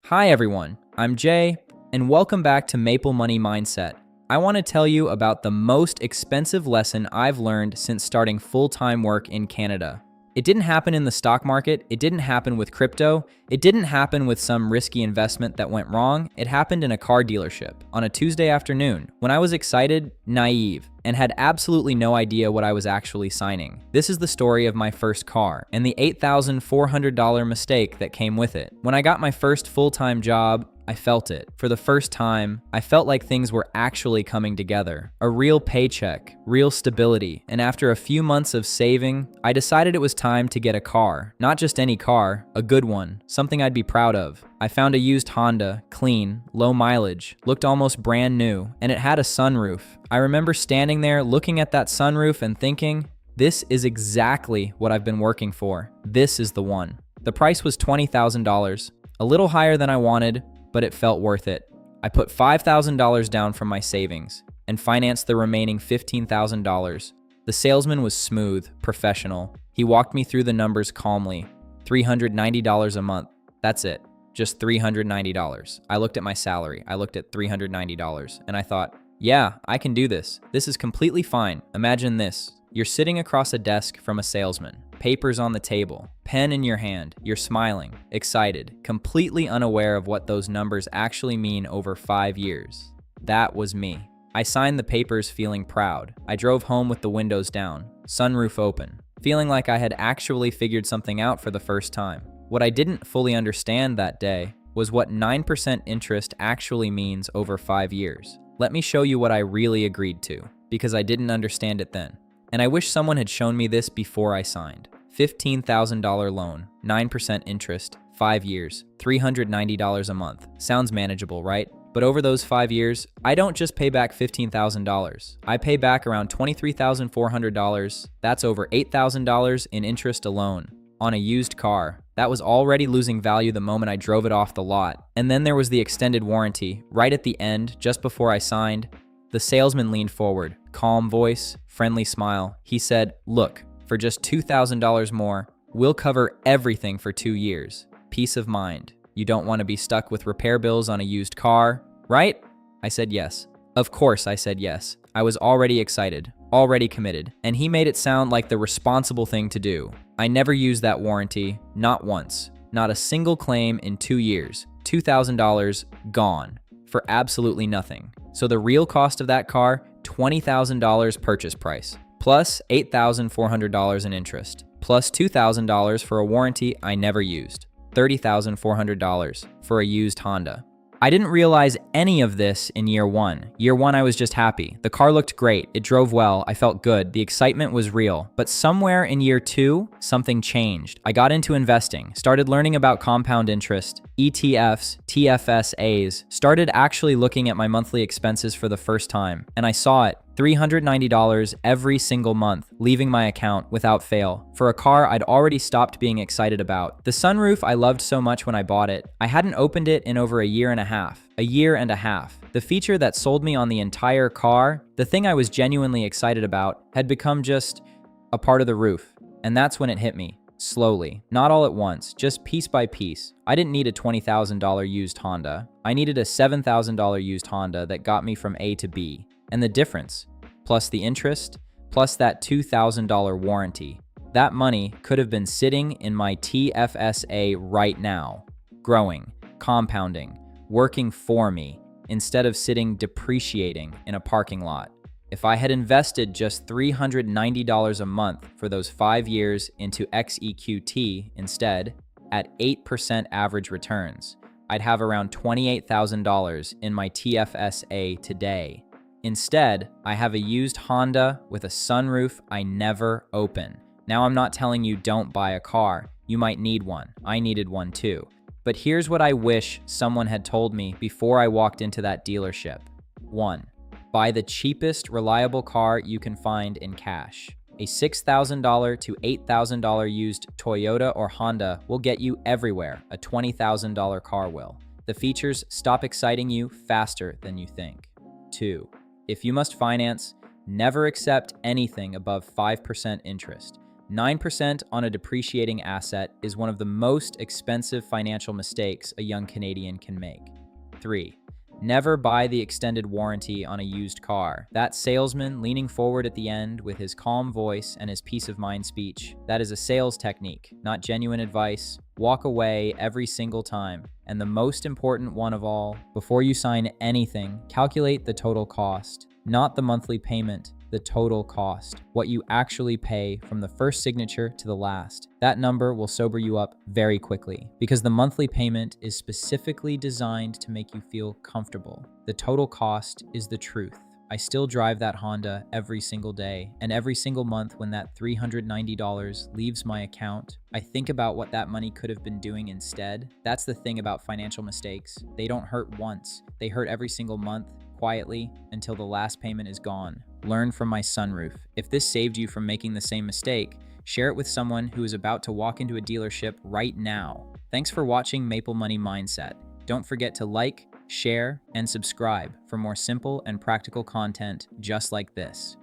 Hi everyone, I'm Jay, and welcome back to Maple Money Mindset. I want to tell you about the most expensive lesson I've learned since starting full-time work in Canada. It didn't happen in the stock market, it didn't happen with crypto, it didn't happen with some risky investment that went wrong, it happened in a car dealership on a Tuesday afternoon when I was excited, naive, and had absolutely no idea what I was actually signing. This is the story of my first car and the $8,400 mistake that came with it. When I got my first full-time job, I felt it. For the first time, I felt like things were actually coming together. A real paycheck, real stability, and after a few months of saving, I decided it was time to get a car. Not just any car, a good one, something I'd be proud of. I found a used Honda, clean, low mileage, looked almost brand new, and it had a sunroof. I remember standing there looking at that sunroof and thinking, this is exactly what I've been working for. This is the one. The price was $20,000, a little higher than I wanted, but it felt worth it. I put $5,000 down from my savings and financed the remaining $15,000. The salesman was smooth, professional. He walked me through the numbers calmly. $390 a month. That's it. Just $390. I looked at my salary. I looked at $390 and I thought, yeah, I can do this. This is completely fine. Imagine this. You're sitting across a desk from a salesman. Papers on the table, pen in your hand, you're smiling, excited, completely unaware of what those numbers actually mean over 5 years. That was me. I signed the papers feeling proud. I drove home with the windows down, sunroof open, feeling like I had actually figured something out for the first time. What I didn't fully understand that day was what 9% interest actually means over 5 years. Let me show you what I really agreed to, because I didn't understand it then. And I wish someone had shown me this before I signed. $15,000 loan, 9% interest, 5 years, $390 a month. Sounds manageable, right? But over those 5 years, I don't just pay back $15,000. I pay back around $23,400. That's over $8,000 in interest alone on a used car. That was already losing value the moment I drove it off the lot. And then there was the extended warranty. Right at the end, just before I signed, the salesman leaned forward, calm voice, friendly smile. He said, look, for just $2,000 more, we'll cover everything for 2 years. Peace of mind. You don't want to be stuck with repair bills on a used car, right? I said yes. Of course I said yes. I was already excited, already committed, and he made it sound like the responsible thing to do. I never used that warranty, not once. Not a single claim in 2 years. $2,000 gone for absolutely nothing. So the real cost of that car, $20,000 purchase price, plus $8,400 in interest, plus $2,000 for a warranty I never used, $30,400 for a used Honda. I didn't realize any of this in year one. Year one, I was just happy. The car looked great. It drove well. I felt good. The excitement was real. But somewhere in year two, something changed. I got into investing, started learning about compound interest, ETFs, TFSAs, started actually looking at my monthly expenses for the first time. And I saw it. $390 every single month, leaving my account without fail, for a car I'd already stopped being excited about. The sunroof I loved so much when I bought it, I hadn't opened it in over a year and a half. The feature that sold me on the entire car, the thing I was genuinely excited about, had become just a part of the roof. And that's when it hit me. Slowly, not all at once, just piece by piece. I didn't need a $20,000 used Honda. I needed a $7,000 used Honda that got me from A to B. And the difference, plus the interest, plus that $2,000 warranty, that money could have been sitting in my TFSA right now, growing, compounding, working for me, instead of sitting depreciating in a parking lot. If I had invested just $390 a month for those 5 years into XEQT instead, at 8% average returns, I'd have around $28,000 in my TFSA today. Instead, I have a used Honda with a sunroof I never open. Now I'm not telling you don't buy a car. You might need one. I needed one too. But here's what I wish someone had told me before I walked into that dealership. 1. Buy the cheapest reliable car you can find in cash. A $6,000 to $8,000 used Toyota or Honda will get you everywhere a $20,000 car will. The features stop exciting you faster than you think. 2. If you must finance, never accept anything above 5% interest. 9% on a depreciating asset is one of the most expensive financial mistakes a young Canadian can make. 3. Never buy the extended warranty on a used car. That salesman leaning forward at the end with his calm voice and his peace of mind speech, that is a sales technique, not genuine advice. Walk away every single time. And the most important one of all, before you sign anything, calculate the total cost, not the monthly payment. The total cost, what you actually pay from the first signature to the last. That number will sober you up very quickly because the monthly payment is specifically designed to make you feel comfortable. The total cost is the truth. I still drive that Honda every single day, and every single month when that $390 leaves my account, I think about what that money could have been doing instead. That's the thing about financial mistakes. They don't hurt once. They hurt every single month, quietly, until the last payment is gone. Learn from my sunroof. If this saved you from making the same mistake, share it with someone who is about to walk into a dealership right now. Thanks for watching Maple Money Mindset. Don't forget to like, share, and subscribe for more simple and practical content just like this.